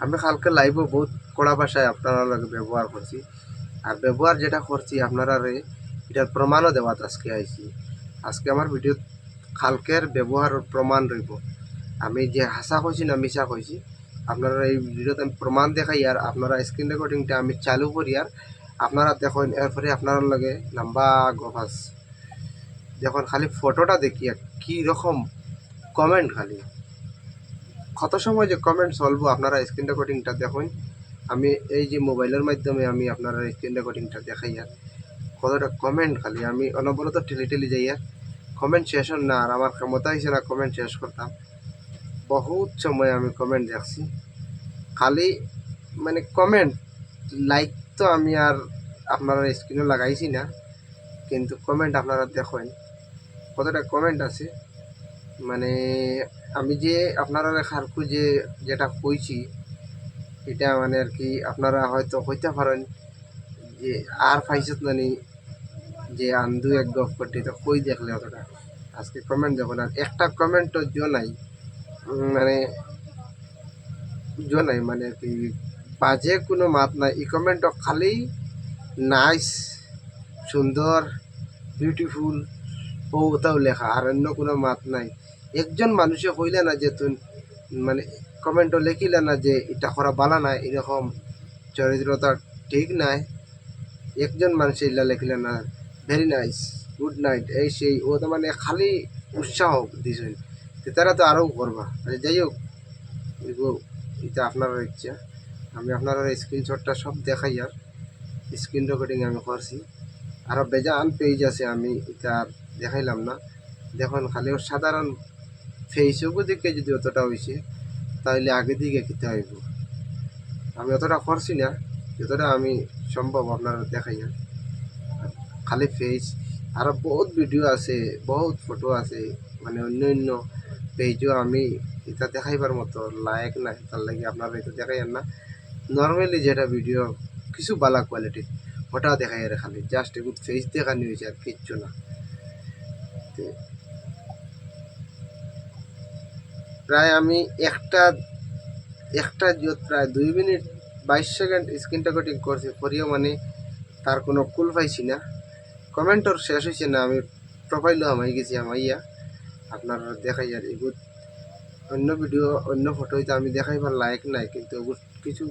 আমি কালকে লাইভও বহুত কড়া ভাষায় আপনারা লগে ব্যবহার করছি। আর ব্যবহার যেটা করছি আপনারা এটার প্রমাণও দেওয়াত আজকে আইছি। আজকে আমার ভিডিও কালকের ব্যবহার প্রমাণ রইব। আমি যে হাসা কইছি না মিছা কইছি আপনারা এই ভিডিওতে আমি প্রমাণ দেখাই আর আপনারা স্ক্রিন রেকর্ডিংটা আমি চালু করি আর আপনারা দেখুন। এরপরে আপনার লগে লম্বা গফাস যখন খালি ফটোটা দেখি আর কী রকম কমেন্ট খালি কত সময় যে কমেন্ট চলবো আপনারা স্ক্রিন রেকর্ডিংটা দেখুন। আমি এই যে মোবাইলের মাধ্যমে আমি আপনারা স্ক্রিন রেকর্ডিংটা দেখাই আর কতটা কমেন্ট খালি আমি অনবরত ঠেলি যাই আর কমেন্ট শেষ হন না। আর আমার ক্ষমতা হয়েছে না কমেন্ট শেষ করতাম। বহুত সময় আমি কমেন্ট দেখছি খালি মানে কমেন্ট লাইক তো আমি আর আপনারা স্ক্রিনে লাগাইছি না, কিন্তু কমেন্ট আপনারা দেখেন কতটা কমেন্ট আছে। মানে আমি যে আপনারা খালকু যেটা কইছি এটা মানে আর কি আপনারা হয়তো কইতে পারেন যে আর পাইছত নানি যে আন্দু এক গপ করতে তো কই দেখলে অতটা। আজকে কমেন্ট দেখুন আর একটা কমেন্টও নাই মানে নাই মানে আর কি বাজে কোনো মাত নাই। এই কমেন্টও খালি নাইস, সুন্দর, বিউটিফুল ও ওটাও লেখা আর অন্য কোনো মাত নাই। একজন মানুষে কইলে না যে তুই মানে কমেন্টও লেখিলে না যে এটা করা বালা নাই, এরকম চরিত্রতা ঠিক নাই। একজন মানুষ এগুলা লেখিলে না ভেরি নাইস, গুড নাইট, এই সেই ও তো মানে খালি উৎসাহ দিছেন। তারা তো আরও করবা। যাই হোক এগুলো এটা আপনার ইচ্ছা। আমি আপনার স্ক্রিনশটটা সব দেখাই আর স্ক্রিন রেকর্ডিং আমি করছি। আরও বেজান পেজ আছে আমি এটা আর দেখাইলাম না। দেখুন খালি ওর সাধারণ ফেসবুক দিকে যদি অতটা হয়েছে তাহলে আগে দিকে খেতে হইব। আমি অতটা করছি না, যতটা আমি সম্ভব আপনারা দেখাই আর খালি ফেস। আরও বহুত ভিডিও আছে, বহুত ফটো আছে, মানে অন্য অন্য পেজও আমি এটা দেখাইবার মতো লায়ক নাই, তার লাগে আপনারা এটা দেখাই না। নর্মালি যেটা ভিডিও কিছু বালা কোয়ালিটির ওটাও দেখাই আর খালি জাস্ট এগুলো ফেস দেখানি হয়েছে আর কিচ্ছু না। প্রায় আমি একটা একটা প্রায় 2 মিনিট 22 সেকেন্ড স্ক্রিন রেকর্ডিং করছি করিও মানে তার কোনো কুল পাইছি না। কমেন্টর শেষ হয়েছে না, আমি প্রোফাইলও আমাই গেছি আমাইয়া আপনার দেখাই আর এগুলো অন্য ভিডিও অন্য ফটো হইতে আমি দেখাইবার লায়ক নাই, কিন্তু ওগুলো কিছু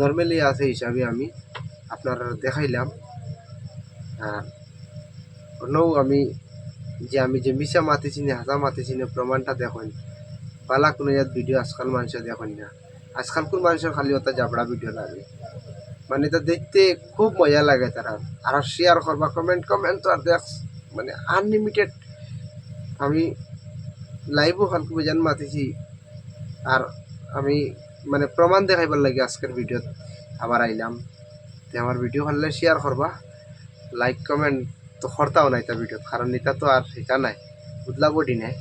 নর্মালি আছে হিসাবে আমি আপনার দেখাইলাম। আর অন্যও আমি যে মিশা মাতিছি না হাসা মাতিছি না প্রমাণটা দেখুন। পালা কোনো ইয়াত ভিডিও আজকাল মানুষের দেখুন না। আজকাল কোন মানুষের খালি ওটা জাবড়া ভিডিও লাগে, মানে এটা দেখতে খুব মজা লাগে তারা। আর শেয়ার করবা কমেন্ট কমেন্ট তো আর দেখ মানে আনলিমিটেড। আমি লাইভও খালকু বেজান মাতিছি আর আমি মানে প্রমাণ দেখাইবার লাগে আজকের ভিডিওত আবার আইলাম। তো আমার ভিডিও ভালো শেয়ার করবা, লাইক কমেন্ট তো করতাও নাই তা ভিডিওত, কারণ এটা তো আর এটা নাই বুদলা বডি নাই।